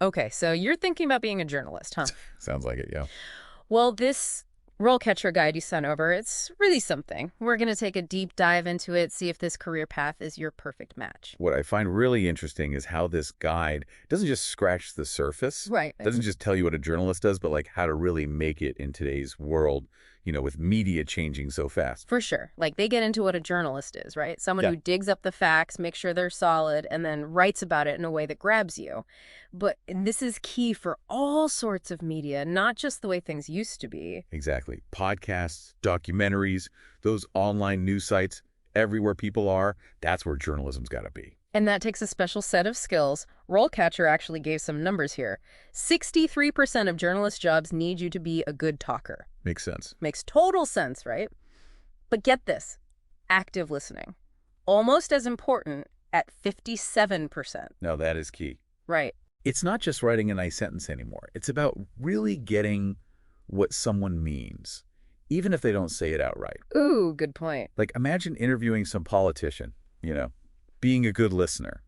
Okay, so you're thinking about being a journalist, huh? Sounds like it, yeah. Well, this RoleCatcher guide you sent over, it's really something. We're going to take a deep dive into it, see if this career path is your perfect match. What I find really interesting is how this guide doesn't just scratch the surface, Right. doesn't just tell you what a journalist does, but like how to really make it in today's world, with media changing so fast. For sure. Like, they get into what a journalist is, right? Someone Yeah. who digs up the facts, makes sure they're solid, and then writes about it in a way that grabs you. But this is key for all sorts of media, not just the way things used to be. Exactly. Podcasts, documentaries, those online news sites, everywhere people are, that's where journalism's got to be. And that takes a special set of skills. RoleCatcher actually gave some numbers here. 63% of journalist jobs need you to be a good talker. Makes sense. Makes total sense, right? But get this, active listening. Almost as important at 57%. Now that is key. Right. It's not just writing a nice sentence anymore. It's about really getting what someone means, even if they don't say it outright. Ooh, good point. Like imagine interviewing some politician, being a good listener.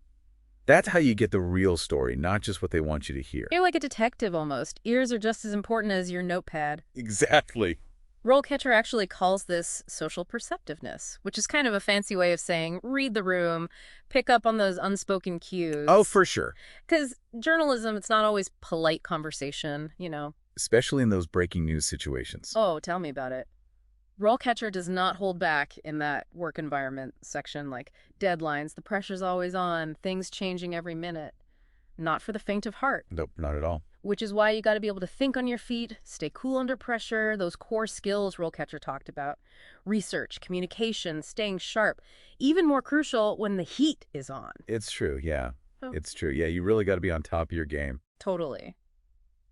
That's how you get the real story, not just what they want you to hear. You're like a detective almost. Ears are just as important as your notepad. Exactly. RoleCatcher actually calls this social perceptiveness, which is kind of a fancy way of saying read the room, pick up on those unspoken cues. Oh, for sure. Because journalism, it's not always polite conversation. Especially in those breaking news situations. Oh, tell me about it. RoleCatcher does not hold back in that work environment section, like deadlines, the pressure's always on, things changing every minute. Not for the faint of heart. Nope, not at all. Which is why you got to be able to think on your feet, stay cool under pressure, those core skills RoleCatcher talked about. Research, communication, staying sharp. Even more crucial when the heat is on. It's true, yeah. Oh. It's true. Yeah, you really got to be on top of your game. Totally.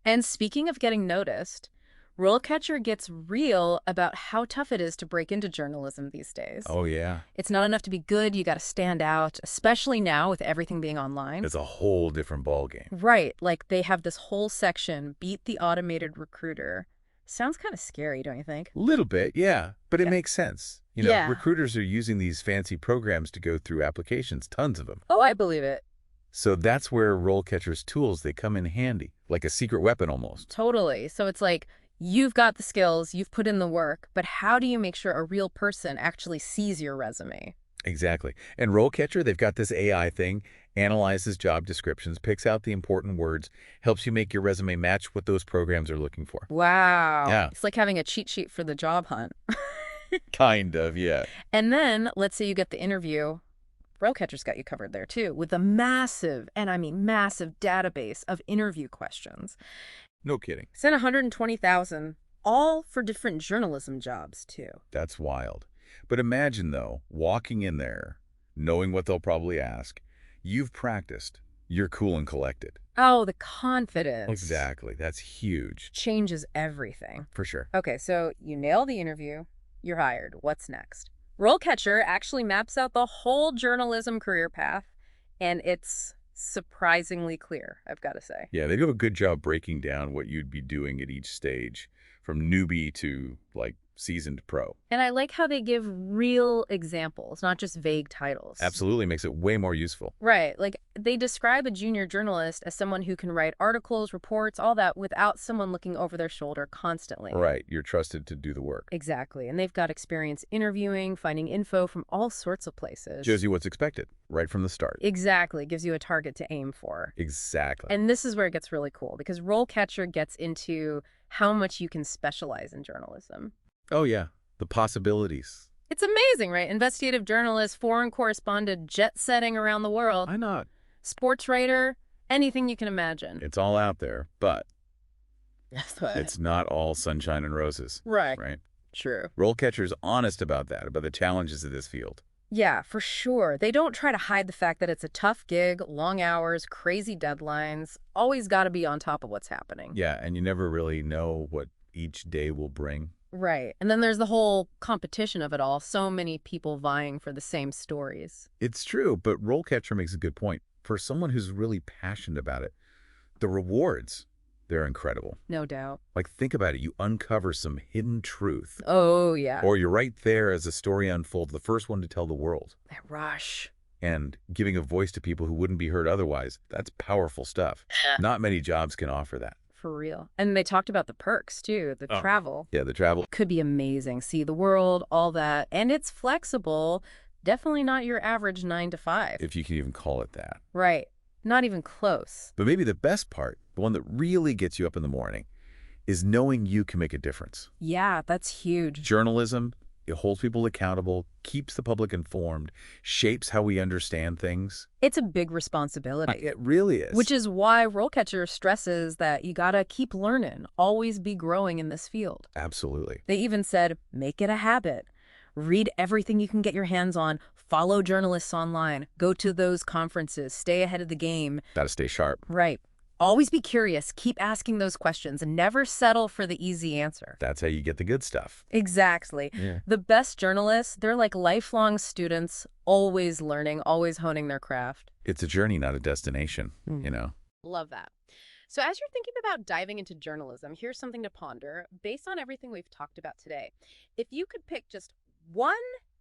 And speaking of getting noticed, RoleCatcher gets real about how tough it is to break into journalism these days. Oh, yeah. It's not enough to be good, you got to stand out, especially now with everything being online. It's a whole different ballgame. Right, like they have this whole section, Beat the Automated Recruiter. Sounds kind of scary, don't you think? Little bit, yeah. But it Yeah. makes sense. Yeah. Recruiters are using these fancy programs to go through applications, tons of them. Oh, I believe it. So that's where RoleCatcher's tools, they come in handy, like a secret weapon almost. Totally. So it's like, you've got the skills, you've put in the work, but how do you make sure a real person actually sees your resume? Exactly. And RoleCatcher, they've got this AI thing, analyzes job descriptions, picks out the important words, helps you make your resume match what those programs are looking for. Wow. Yeah. It's like having a cheat sheet for the job hunt. Kind of, yeah. And then, let's say you get the interview. RoleCatcher's got you covered there, too, with a massive, and I mean massive, database of interview questions. No kidding. Sent 120,000, all for different journalism jobs, too. That's wild. But imagine, though, walking in there, knowing what they'll probably ask. You've practiced. You're cool and collected. Oh, the confidence. Exactly. That's huge. Changes everything. For sure. Okay, so you nail the interview, you're hired. What's next? RoleCatcher actually maps out the whole journalism career path, and it's surprisingly clear, I've got to say. Yeah, they do a good job breaking down what you'd be doing at each stage, from newbie to, like, seasoned pro. And I like how they give real examples, not just vague titles. Absolutely makes it way more useful. Right. Like, they describe a junior journalist as someone who can write articles, reports, all that without someone looking over their shoulder constantly. Right. You're trusted to do the work. Exactly. And they've got experience interviewing, finding info from all sorts of places. Shows you what's expected right from the start. Exactly. Gives you a target to aim for. Exactly. And this is where it gets really cool, because RoleCatcher gets into how much you can specialize in journalism. Oh, yeah. The possibilities. It's amazing, right? Investigative journalist, foreign correspondent, jet-setting around the world. Why not? Sports writer, anything you can imagine. It's all out there, but That's right. it's not all sunshine and roses. Right. Right? True. RoleCatcher's honest about that, about the challenges of this field. Yeah, for sure. They don't try to hide the fact that it's a tough gig, long hours, crazy deadlines. Always got to be on top of what's happening. Yeah, and you never really know what each day will bring. Right. And then there's the whole competition of it all. So many people vying for the same stories. It's true, but RoleCatcher makes a good point. For someone who's really passionate about it, the rewards, they're incredible. No doubt. Like, think about it. You uncover some hidden truth. Oh, yeah. Or you're right there as the story unfolds, the first one to tell the world. That rush. and giving a voice to people who wouldn't be heard otherwise. That's powerful stuff. Not many jobs can offer that. For real. And they talked about the perks, too. The travel Yeah, the travel. could be amazing. See the world, all that. And it's flexible. Definitely not your average 9 to 5. If you can even call it that. Right. Not even close. But maybe the best part, the one that really gets you up in the morning, is knowing you can make a difference. Yeah, that's huge. Journalism, it holds people accountable, keeps the public informed, shapes how we understand things. It's a big responsibility. It really is. Which is why RoleCatcher stresses that you gotta keep learning, always be growing in this field. Absolutely. They even said, make it a habit. Read everything you can get your hands on, follow journalists online, go to those conferences, stay ahead of the game. Gotta stay sharp. Right. Always be curious, keep asking those questions, and never settle for the easy answer. That's how you get the good stuff. Exactly. Yeah. The best journalists, they're like lifelong students, always learning, always honing their craft. It's a journey, not a destination, you know? Love that. So as you're thinking about diving into journalism, here's something to ponder. Based on everything we've talked about today, if you could pick just one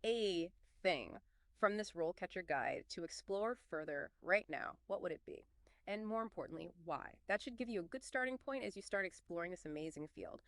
A thing from this RoleCatcher guide to explore further right now, what would it be? And more importantly, why? That should give you a good starting point as you start exploring this amazing field.